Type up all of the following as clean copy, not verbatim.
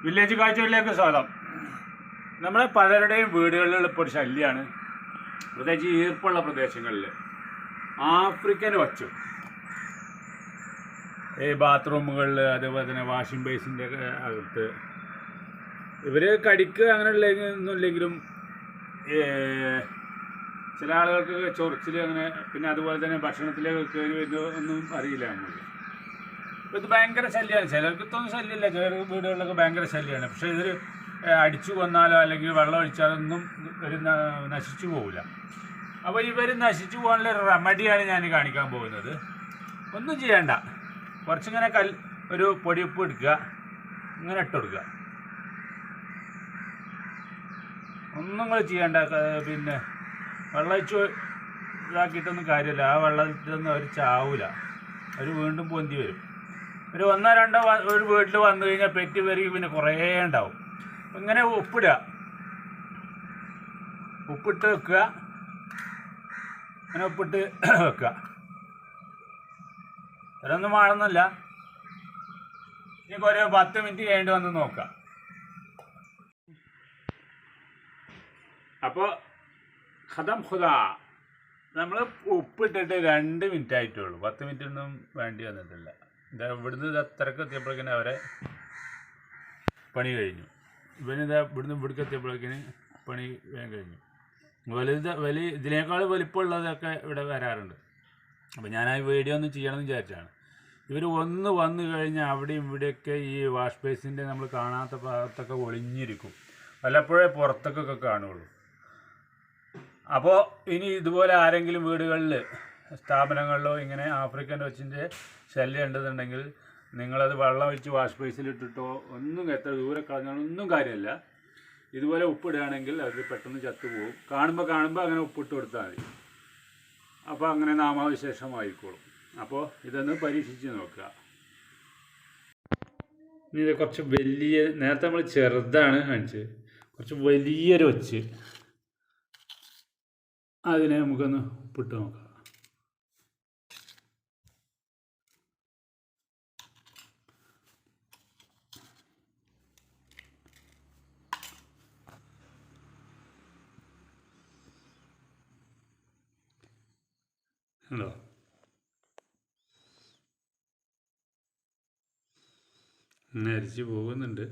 Village കാഴ്ചകളിലേക്ക് സ്വാഗതം. നമ്മുടെ പലരുടെയും വീടുകളിൽ ഇപ്പോൾ ഒരു ശല്യമാണ്, പ്രത്യേകിച്ച് ഈർപ്പുള്ള പ്രദേശങ്ങളിൽ ആഫ്രിക്കൻ ഒച്ച. ഈ ബാത്റൂമുകളിൽ, അതേപോലെ തന്നെ വാഷിംഗ് ബേസിൻ്റെ അകത്ത് ഇവർ കടിക്കുക അങ്ങനെയുള്ളതൊന്നുമില്ലെങ്കിലും ചില ആളുകൾക്ക് ചൊറിച്ചിൽ അങ്ങനെ, പിന്നെ അതുപോലെ തന്നെ ഭക്ഷണത്തിലേക്ക് കയറി വരുന്നതൊന്നും അറിയില്ല നമുക്ക്. ഇത് ഭയങ്കര ശല്യമാണ്. ചിലർക്ക് ഇതൊന്നും ശല്യമില്ല, ചില വീടുകളിലൊക്കെ ഭയങ്കര ശല്യമാണ്. പക്ഷേ ഇതിൽ അടിച്ചു കൊന്നാലോ അല്ലെങ്കിൽ വെള്ളം ഒഴിച്ചാലൊന്നും ഇവർ നശിച്ചു പോകില്ല. അപ്പോൾ ഇവർ നശിച്ചു പോകാനുള്ള ഒരു റെമഡിയാണ് ഞാൻ കാണിക്കാൻ പോകുന്നത്. ഒന്നും ചെയ്യണ്ട, കുറച്ചിങ്ങനെ ഒരു പൊടിയുപ്പ് എടുക്കുക, ഇങ്ങനെ ഇട്ട് കൊടുക്കുക. ഒന്നും കൂടെ ചെയ്യണ്ട. പിന്നെ വെള്ളം ഒഴിച്ച് ഇതാക്കിയിട്ടൊന്നും കാര്യമില്ല. ആ വെള്ളത്തിലൊന്നും അവർ ചാവൂല, അവർ വീണ്ടും പൊന്തി വരും. ഒരു ഒന്നോ രണ്ടോ ഒരു വീട്ടിൽ വന്നു കഴിഞ്ഞാൽ പെറ്റി വരിക പിന്നെ കുറേ ഉണ്ടാവും. ഇങ്ങനെ ഉപ്പിടുക, ഉപ്പിട്ട് വെക്കുക, അങ്ങനെ ഉപ്പിട്ട് വെക്കുക. അതൊന്നും വേണമെന്നില്ല. ഇനി ഒരു 10 മിനിറ്റ് കഴിഞ്ഞിട്ട് വന്ന് നോക്കാം. അപ്പോൾ ഖദം ഖുദാ നമ്മൾ ഉപ്പിട്ടിട്ട് 2 മിനിറ്റ് ആയിട്ടുള്ളൂ. 10 മിനിറ്റ് ഒന്നും വേണ്ടി വന്നിട്ടില്ല. ഇവിടുന്ന് അത്രക്ക് എത്തിയപ്പോഴേക്കിന് അവരെ പണി കഴിഞ്ഞു. ഇവിടുന്ന് ഇവിടേക്ക് എത്തിയപ്പോഴേക്കിന് പണി വേഗം കഴിഞ്ഞു. വലിയ ഇതിനേക്കാൾ വലിപ്പമുള്ളതൊക്കെ ഇവിടെ വരാറുണ്ട്. അപ്പോൾ ഞാൻ ആ വീഡിയോ ഒന്ന് ചെയ്യണമെന്ന് വിചാരിച്ചാണ്. ഇവർ ഒന്ന് വന്നു കഴിഞ്ഞാൽ അവിടെയും ഇവിടെയൊക്കെ ഈ വാഷ് ബേസിൻ്റെ നമ്മൾ കാണാത്ത ഭാഗത്തൊക്കെ ഒളിഞ്ഞിരിക്കും. വല്ലപ്പോഴേ പുറത്തൊക്കെ കാണുള്ളൂ. അപ്പോൾ ഇനി ഇതുപോലെ ആരെങ്കിലും വീടുകളിൽ, സ്ഥാപനങ്ങളിലോ ഇങ്ങനെ ആഫ്രിക്കൻ ഒച്ചിൻ്റെ ശല്യം ഉണ്ടെന്നുണ്ടെങ്കിൽ നിങ്ങളത് വെള്ളം ഒഴിച്ച് വാഷ് ബേസിലിട്ടിട്ടോ ഒന്നും എത്ര ദൂരെ കളഞ്ഞാലൊന്നും കാര്യമില്ല. ഇതുപോലെ ഉപ്പിടുകയാണെങ്കിൽ അത് പെട്ടെന്ന് ചത്തുപോകും. കാണുമ്പോൾ അങ്ങനെ ഉപ്പിട്ട് കൊടുത്താൽ മതി. അപ്പോൾ അങ്ങനെ നാമാവിശേഷമായിക്കോളും. അപ്പോൾ ഇതൊന്ന് പരീക്ഷിച്ച് നോക്കുക. ഇനി ഇത് കുറച്ച് വലിയ, നേരത്തെ നമ്മൾ ചെറുതാണ് കാണിച്ചത്, കുറച്ച് വലിയൊരു ഒച്ച്, അതിനെ നമുക്കൊന്ന് ഉപ്പിട്ട് നോക്കാം. ഹലോ, അങ്ങനെ അരിച്ച് പോകുന്നുണ്ട്.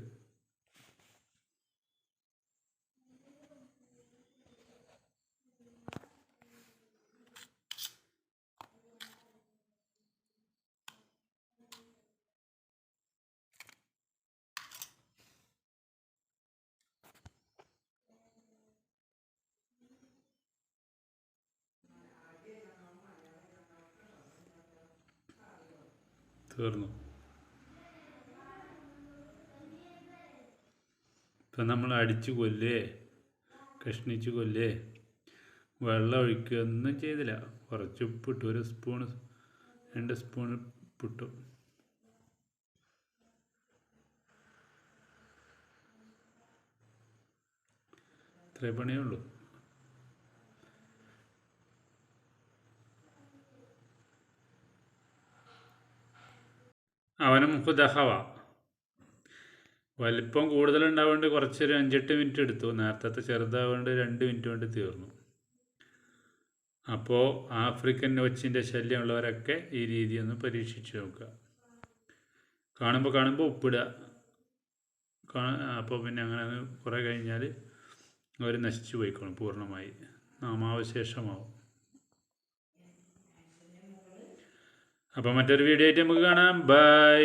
തീർന്നു. ഇപ്പം നമ്മൾ അടിച്ചു കൊല്ലേ, കഷ്ണിച്ച് കൊല്ലേ, വെള്ളം ഒഴിക്കുക ഒന്നും ചെയ്തില്ല. കുറച്ച് ഉപ്പിട്ടു, 1 സ്പൂൺ 2 സ്പൂൺ ഉപ്പിട്ടു. ഇത്രേ പണിയേ ഉള്ളൂ. അവനും ദഹവ വലിപ്പം കൂടുതലുണ്ടാവുകൊണ്ട് കുറച്ചൊരു 5-8 മിനിറ്റ് എടുത്തു. നേരത്തെ ചെറുതാവുകൊണ്ട് 2 മിനിറ്റ് കൊണ്ട് തീർന്നു. അപ്പോൾ ആഫ്രിക്കൻ ഒച്ചിൻ്റെ ശല്യമുള്ളവരൊക്കെ ഈ രീതി ഒന്ന് പരീക്ഷിച്ച് നോക്കുക. കാണുമ്പോൾ ഉപ്പിടുക. അപ്പോൾ പിന്നെ അങ്ങനെ കുറേ കഴിഞ്ഞാൽ അവർ നശിച്ചു പോയിക്കോളും, പൂർണ്ണമായി നാമാവശേഷമാവും. അപ്പോൾ മറ്റൊരു വീഡിയോ ആയിട്ട് നമുക്ക് കാണാം. ബൈ.